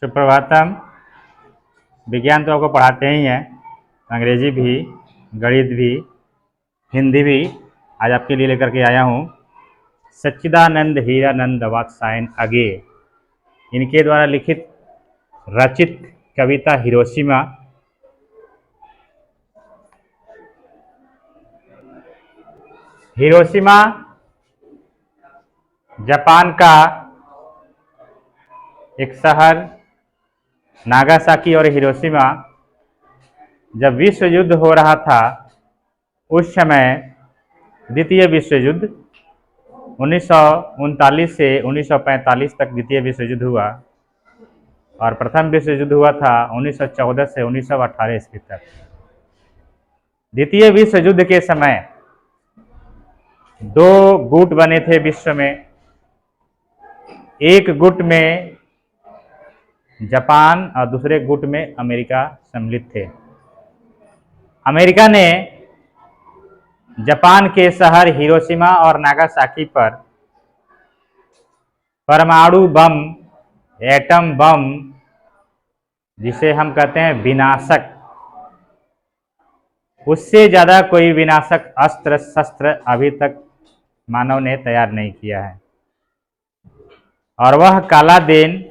सुप्रभातम। विज्ञान तो आपको पढ़ाते ही हैं, अंग्रेजी भी, गणित भी, हिंदी भी। आज आपके लिए लेकर के आया हूँ सच्चिदानंद हीरानंद वात्सायन अगे, इनके द्वारा लिखित रचित कविता हिरोशिमा। हिरोशिमा जापान का एक शहर, नागासाकी और हिरोशिमा। जब विश्व युद्ध हो रहा था उस समय, द्वितीय विश्व युद्ध 1939 से 1945 तक द्वितीय विश्व युद्ध हुआ और प्रथम विश्व युद्ध हुआ था 1914 से 1918 ईस्वी तक। द्वितीय विश्व युद्ध के समय दो गुट बने थे विश्व में। एक गुट में जापान और दूसरे गुट में अमेरिका सम्मिलित थे। अमेरिका ने जापान के शहर हिरोशिमा और नागासाकी पर परमाणु बम, एटम बम, जिसे हम कहते हैं विनाशक, उससे ज्यादा कोई विनाशक अस्त्र शस्त्र अभी तक मानव ने तैयार नहीं किया है। और वह काला दिन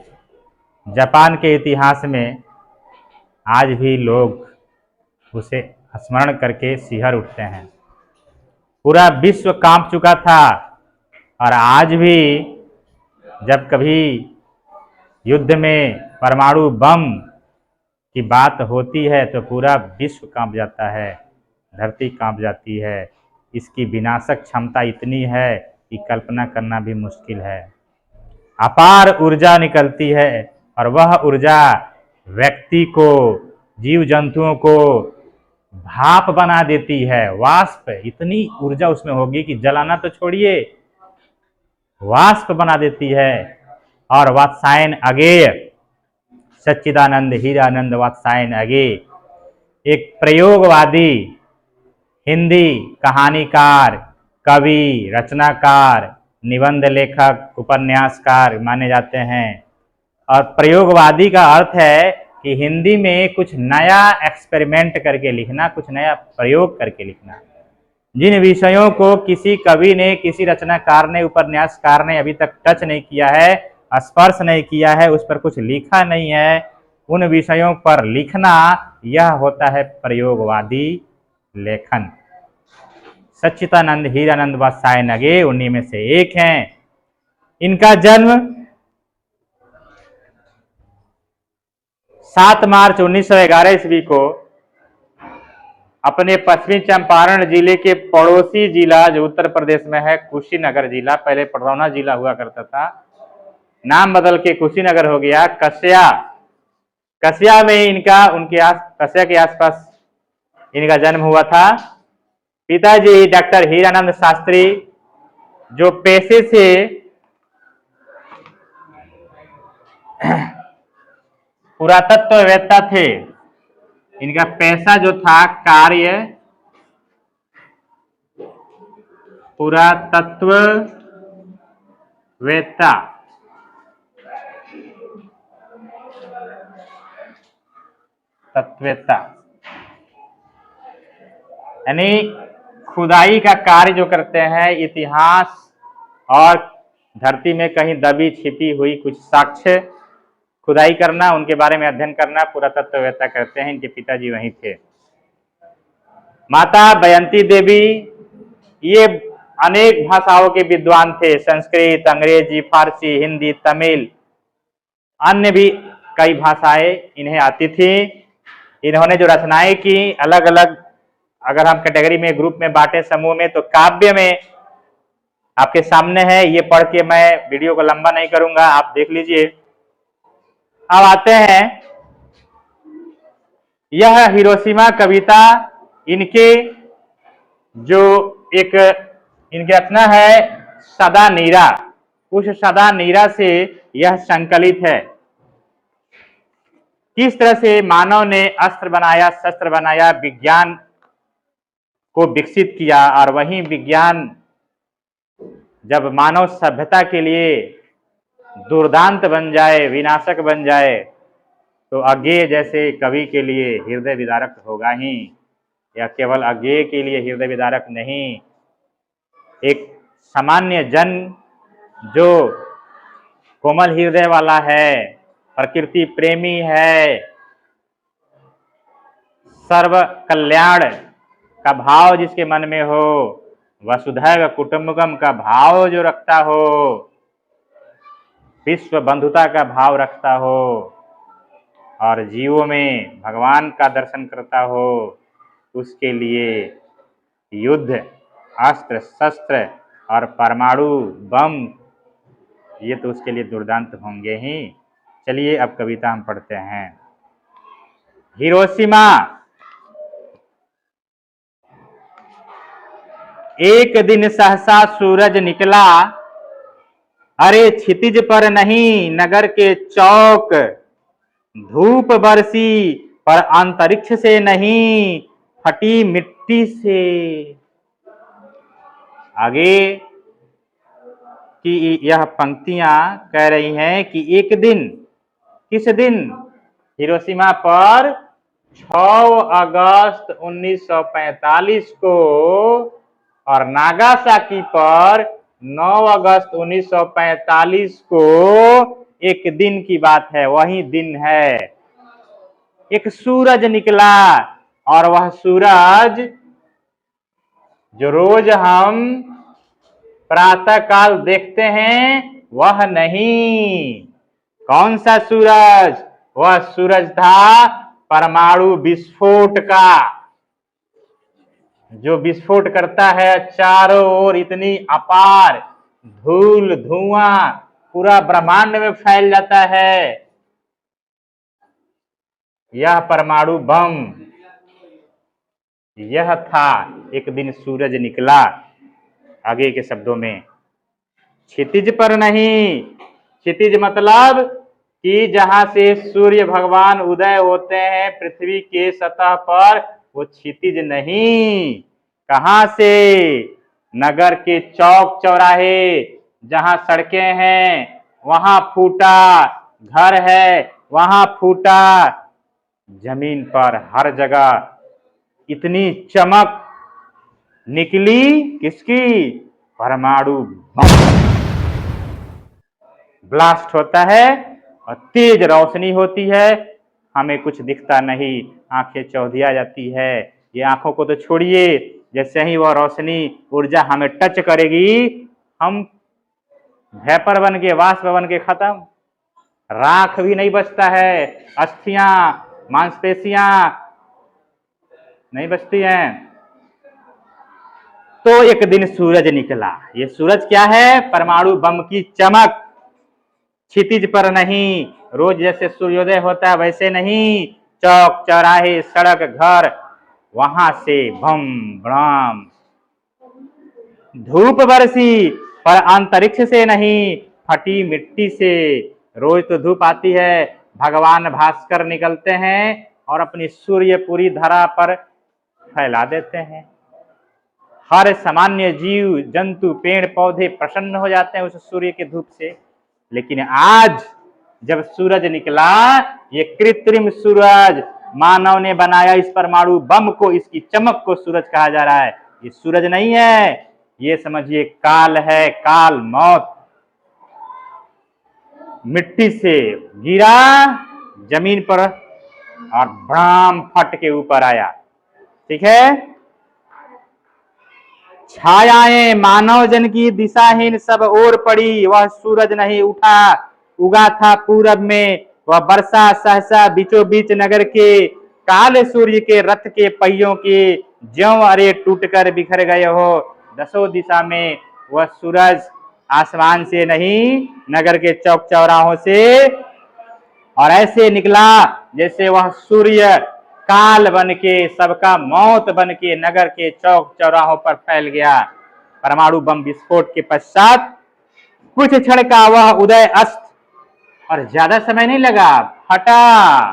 जापान के इतिहास में आज भी लोग उसे स्मरण करके सिहर उठते हैं। पूरा विश्व कांप चुका था और आज भी जब कभी युद्ध में परमाणु बम की बात होती है तो पूरा विश्व कांप जाता है, धरती कांप जाती है। इसकी विनाशक क्षमता इतनी है कि कल्पना करना भी मुश्किल है। अपार ऊर्जा निकलती है और वह ऊर्जा व्यक्ति को, जीव जंतुओं को भाप बना देती है। वाष्प, इतनी ऊर्जा उसमें होगी कि जलाना तो छोड़िए, वाष्प बना देती है। और वात्सायन अगेय, सच्चिदानंद हीरानंद वात्सायन अगे एक प्रयोगवादी हिंदी कहानीकार, कवि, रचनाकार, निबंध लेखक, उपन्यासकार माने जाते हैं। और प्रयोगवादी का अर्थ है कि हिंदी में कुछ नया एक्सपेरिमेंट करके लिखना, कुछ नया प्रयोग करके लिखना। जिन विषयों को किसी कवि ने, किसी रचनाकार ने, उपन्यासकार ने अभी तक टच नहीं किया है, स्पर्श नहीं किया है, उस पर कुछ लिखा नहीं है, उन विषयों पर लिखना, यह होता है प्रयोगवादी लेखन। सच्चिदानंद हीरानंद वात्सायन अगे उन्हीं में से एक हैं। इनका जन्म 7 मार्च 1911 ईस्वी को अपने पश्चिमी चंपारण जिले के पड़ोसी जिला, जो उत्तर प्रदेश में है, कुशीनगर जिला, पहले पड़रौना जिला हुआ करता था, नाम बदल के कुशीनगर हो गया, कसिया में इनका, कसिया के आसपास इनका जन्म हुआ था। पिताजी डॉक्टर हीरानंद शास्त्री, जो पेशे से पुरातत्ववेत्ता थे, इनका पैसा जो था कार्य पुरातत्ववेत्ता। यानी खुदाई का कार्य जो करते हैं, इतिहास और धरती में कहीं दबी छिपी हुई कुछ साक्ष्य खुदाई करना, उनके बारे में अध्ययन करना, पुरातत्ववेत्ता करते हैं। इनके पिताजी वहीं थे। माता बयंती देवी, ये अनेक भाषाओं के विद्वान थे, संस्कृत, अंग्रेजी, फारसी, हिंदी, तमिल, अन्य भी कई भाषाएं इन्हें आती थी। इन्होंने जो रचनाएं की, अलग अलग, अगर हम कैटेगरी में, ग्रुप में बांटे, समूह में, तो काव्य में आपके सामने है। ये पढ़ के मैं वीडियो को लंबा नहीं करूंगा, आप देख लीजिए। अब आते हैं, यह हिरोशिमा कविता, इनके जो एक इनकी रचना है सदा नीरा, उस सदा नीरा से यह संकलित है। किस तरह से मानव ने अस्त्र बनाया, शस्त्र बनाया, विज्ञान को विकसित किया, और वही विज्ञान जब मानव सभ्यता के लिए दुर्दांत बन जाए, विनाशक बन जाए, तो अज्ञेय जैसे कवि के लिए हृदय विदारक होगा ही। या केवल अज्ञेय के लिए हृदय विदारक नहीं, एक सामान्य जन जो कोमल हृदय वाला है, प्रकृति प्रेमी है, सर्व कल्याण का भाव जिसके मन में हो, वसुधैव कुटुंबकम का भाव जो रखता हो, विश्व बंधुता का भाव रखता हो, और जीवों में भगवान का दर्शन करता हो, उसके लिए युद्ध, अस्त्र शस्त्र और परमाणु बम, ये तो उसके लिए दुर्दांत होंगे ही। चलिए अब कविता हम पढ़ते हैं। हिरोशिमा। एक दिन सहसा सूरज निकला, अरे क्षितिज पर नहीं नगर के चौक, धूप बरसी पर अंतरिक्ष से नहीं फटी मिट्टी से। आगे की यह पंक्तियां कह रही हैं कि एक दिन, किस दिन? हिरोशिमा पर 6 अगस्त 1945 को, और नागासाकी पर 9 अगस्त 1945 को एक दिन की बात है। वही दिन है एक सूरज निकला, और वह सूरज जो रोज हम प्रातः काल देखते हैं वह नहीं। कौन सा सूरज? वह सूरज था परमाणु विस्फोट का, जो विस्फोट करता है चारों ओर, इतनी अपार धूल धुआं पूरा ब्रह्मांड में फैल जाता है। यह परमाणु बम, यह था एक दिन सूरज निकला। आगे के शब्दों में, क्षितिज पर नहीं। क्षितिज मतलब कि जहां से सूर्य भगवान उदय होते हैं पृथ्वी के सतह पर, वो क्षितिज नहीं। कहां से? नगर के चौक चौराहे, जहां सड़कें हैं वहां फूटा, घर है वहां फूटा, जमीन पर हर जगह इतनी चमक निकली। किसकी? परमाणु बम ब्लास्ट होता है और तेज रोशनी होती है, हमें कुछ दिखता नहीं, आंखें चौधिया जाती है। ये आंखों को तो छोड़िए, जैसे ही वह रोशनी ऊर्जा हमें टच करेगी, हम वेपर बन के, वाष्प बन के खत्म, राख भी नहीं बचता है, अस्थियां मांसपेशियां नहीं बचती हैं। तो एक दिन सूरज निकला। ये सूरज क्या है? परमाणु बम की चमक। क्षितिज पर नहीं, रोज जैसे सूर्योदय होता है वैसे नहीं, चौक चौराहे सड़क घर, वहां से बम ब्राम। धूप बरसी पर अंतरिक्ष से नहीं, फटी मिट्टी से। रोज तो धूप आती है, भगवान भास्कर निकलते हैं और अपनी सूर्य पूरी धरा पर फैला देते हैं। हर सामान्य जीव जंतु पेड़ पौधे प्रसन्न हो जाते हैं उस सूर्य के धूप से। लेकिन आज जब सूरज निकला, ये कृत्रिम सूरज मानव ने बनाया, इस परमाणु बम को, इसकी चमक को सूरज कहा जा रहा है। ये सूरज नहीं है, ये समझिए काल है, काल मौत। मिट्टी से गिरा जमीन पर और भ्राम फट के ऊपर आया। ठीक है। छायाएं मानव जन की दिशाहीन सब ओर पड़ी, वह सूरज नहीं उठा। उगा था पूरब में, वह बरसा सहसा बीचों बीच नगर के। काले सूर्य के रथ के पहियों के ज्यों अरे टूटकर बिखर गए हो। दसों दिशा में वह सूरज आसमान से नहीं, नगर के चौक चौराहों से, और ऐसे निकला जैसे वह सूर्य काल बन के, सबका मौत बन के नगर के चौक चौराहों पर फैल गया। परमाणु बम विस्फोट के पश्चात कुछ क्षण का वह उदय अस्त, और ज्यादा समय नहीं लगा, फटा,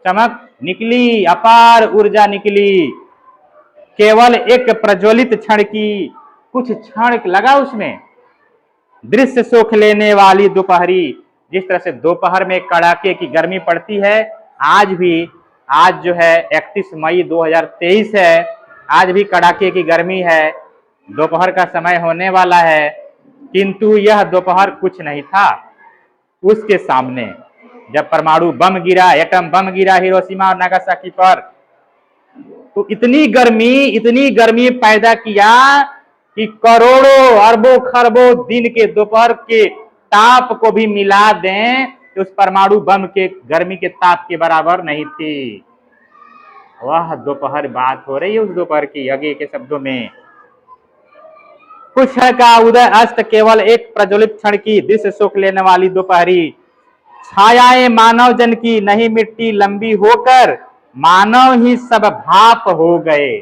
चमक निकली, अपार ऊर्जा निकली। केवल एक प्रज्वलित क्षण की कुछ क्षण लगा उसमें। दृश्य सुख लेने वाली दोपहरी, जिस तरह से दोपहर में कड़ाके की गर्मी पड़ती है, आज भी, आज जो है 31 मई 2023 है, आज भी कड़ाके की गर्मी है, दोपहर का समय होने वाला है, किंतु यह दोपहर कुछ नहीं था उसके सामने। जब परमाणु बम गिरा, एटम बम गिरा हिरोशिमा और नागासाकी पर, तो इतनी गर्मी पैदा किया कि करोड़ों अरबों खरबों दिन के दोपहर के ताप को भी मिला दें तो उस परमाणु बम के गर्मी के ताप के बराबर नहीं थी। वह दोपहर बात हो रही है उस दोपहर की। आगे के शब्दों में, कुछ क्षण का उदय अस्त, केवल एक प्रज्वलित क्षण की दृश्य सुख लेने वाली दोपहरी, छायाएं मानव जन की नहीं मिट्टी लंबी होकर मानव ही सब भाप हो गए,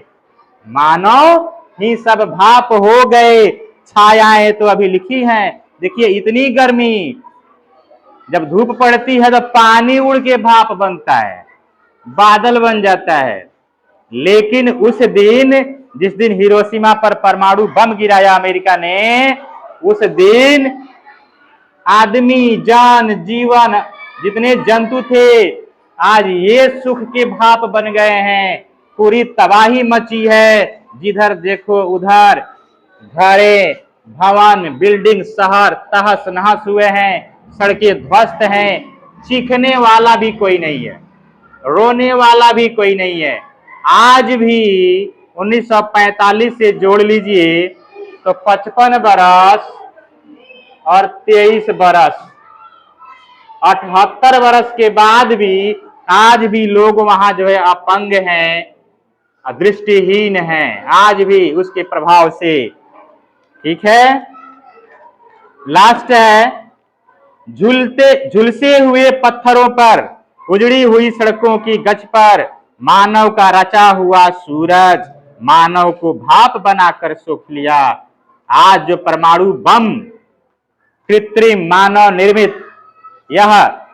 मानव ही सब भाप हो गए। छायाएं तो अभी लिखी हैं, देखिए इतनी गर्मी, जब धूप पड़ती है तो पानी उड़ के भाप बनता है, बादल बन जाता है। लेकिन उस दिन, जिस दिन हिरोशिमा पर परमाणु बम गिराया अमेरिका ने, उस दिन आदमी, जान, जीवन, जितने जंतु थे, आज ये सुख के भाप बन गए हैं। पूरी तबाही मची है, जिधर देखो उधर घरे, भवन, बिल्डिंग, शहर तहस नहस हुए हैं, सड़कें ध्वस्त हैं, चीखने वाला भी कोई नहीं है, रोने वाला भी कोई नहीं है। आज भी 1945 से जोड़ लीजिए तो 55 बरस और 23 बरस, 78 बरस के बाद भी आज भी लोग वहां जो है अपंग हैं, दृष्टिहीन हैं, आज भी उसके प्रभाव से। ठीक है, लास्ट है, झुलसे हुए पत्थरों पर, उजड़ी हुई सड़कों की गज पर, मानव का रचा हुआ सूरज मानव को भाप बनाकर सोख लिया। आज जो परमाणु बम, कृत्रिम मानव निर्मित, यह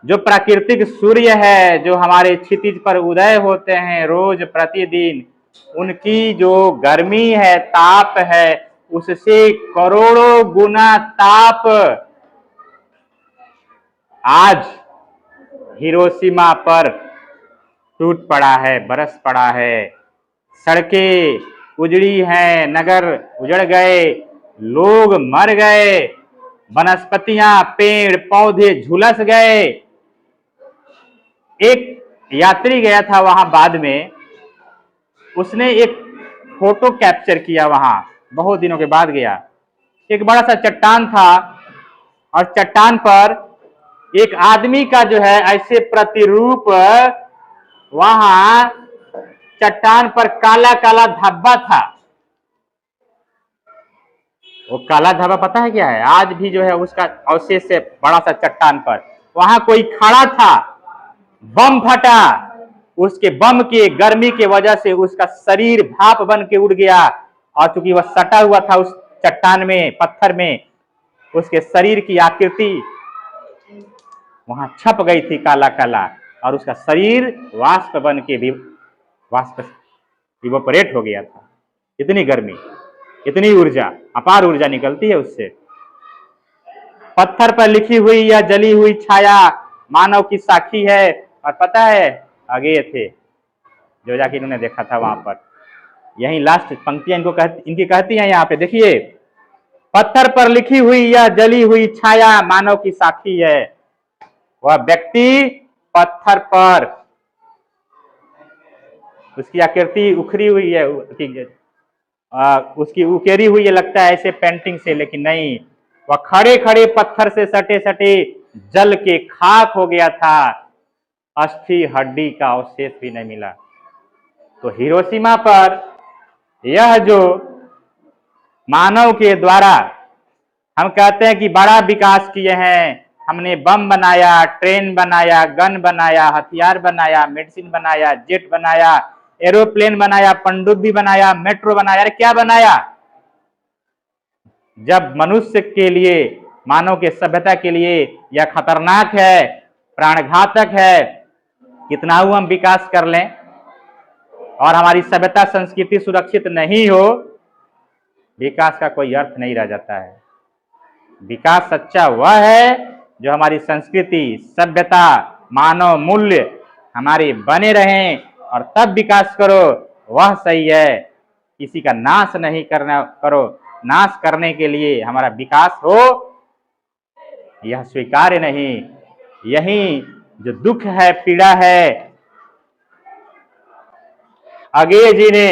जो प्राकृतिक सूर्य है, जो हमारे क्षितिज पर उदय होते हैं रोज प्रतिदिन, उनकी जो गर्मी है, ताप है, उससे करोड़ों गुना ताप आज हिरोशिमा पर टूट पड़ा है, बरस पड़ा है। सड़कें उजड़ी हैं, नगर उजड़ गए, लोग मर गए, वनस्पतियां, पेड़ पौधे झुलस गए। एक यात्री गया था वहां बाद में, उसने एक फोटो कैप्चर किया, वहां बहुत दिनों के बाद गया। एक बड़ा सा चट्टान था और चट्टान पर एक आदमी का जो है ऐसे प्रतिरूप, वहां चट्टान पर काला काला धब्बा था। वो काला धब्बा पता है क्या है? आज भी जो है उसका अवशेष है बड़ा सा चट्टान पर। वहां कोई खड़ा था, बम फटा, उसके बम के गर्मी के वजह से उसका शरीर भाप बन के उड़ गया, और चूंकि वह सटा हुआ था उस चट्टान में, पत्थर में, उसके शरीर की आकृति वहां छप गई थी काला काला, और उसका शरीर वाष्प बन के भी वाष्प इवोपरेट हो गया था। इतनी गर्मी, इतनी ऊर्जा, अपार ऊर्जा निकलती है उससे। पत्थर पर लिखी हुई या जली हुई छाया मानव की साखी है। और पता है आगे ये थे जो जाके इन्होंने देखा था वहां पर, यही लास्ट पंक्तियां इनकी कहती हैं यहाँ पे, देखिए, पत्थर पर लिखी हुई या जली हुई छाया मानव की साखी है। वह व्यक्ति पत्थर पर, उसकी आकृति उखरी हुई है, उसकी उकेरी हुई है, लगता है ऐसे पेंटिंग से, लेकिन नहीं, वह खड़े खड़े पत्थर से सटे सटे जल के खाक हो गया था, अस्थि हड्डी का अवशेष भी नहीं मिला। तो हिरोशिमा पर यह जो मानव के द्वारा हम कहते हैं कि बड़ा विकास किए हैं, हमने बम बनाया, ट्रेन बनाया, गन बनाया, हथियार बनाया, मेडिसिन बनाया, जेट बनाया, एरोप्लेन बनाया, पनडुब्बी बनाया, मेट्रो बनाया, अरे क्या बनाया? जब मनुष्य के लिए, मानव के सभ्यता के लिए यह खतरनाक है, प्राणघातक है, कितना हम विकास कर लें, और हमारी सभ्यता संस्कृति सुरक्षित नहीं हो, विकास का कोई अर्थ नहीं रह जाता है। विकास सच्चा वह है जो हमारी संस्कृति, सभ्यता, मानव मूल्य हमारे बने रहें, और तब विकास करो, वह सही है। किसी का नाश नहीं करना करो, नाश करने के लिए हमारा विकास हो, यह स्वीकार्य नहीं। यही जो दुख है, पीड़ा है, अगेय जी ने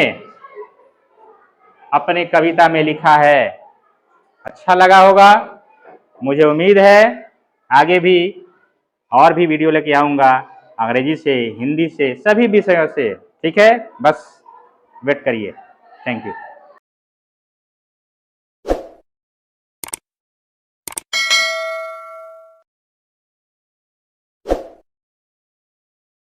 अपनी कविता में लिखा है। अच्छा लगा होगा, मुझे उम्मीद है आगे भी और भी वीडियो लेके आऊँगा, अंग्रेजी से, हिंदी से, सभी विषयों से। ठीक है, बस वेट करिए। Thank you.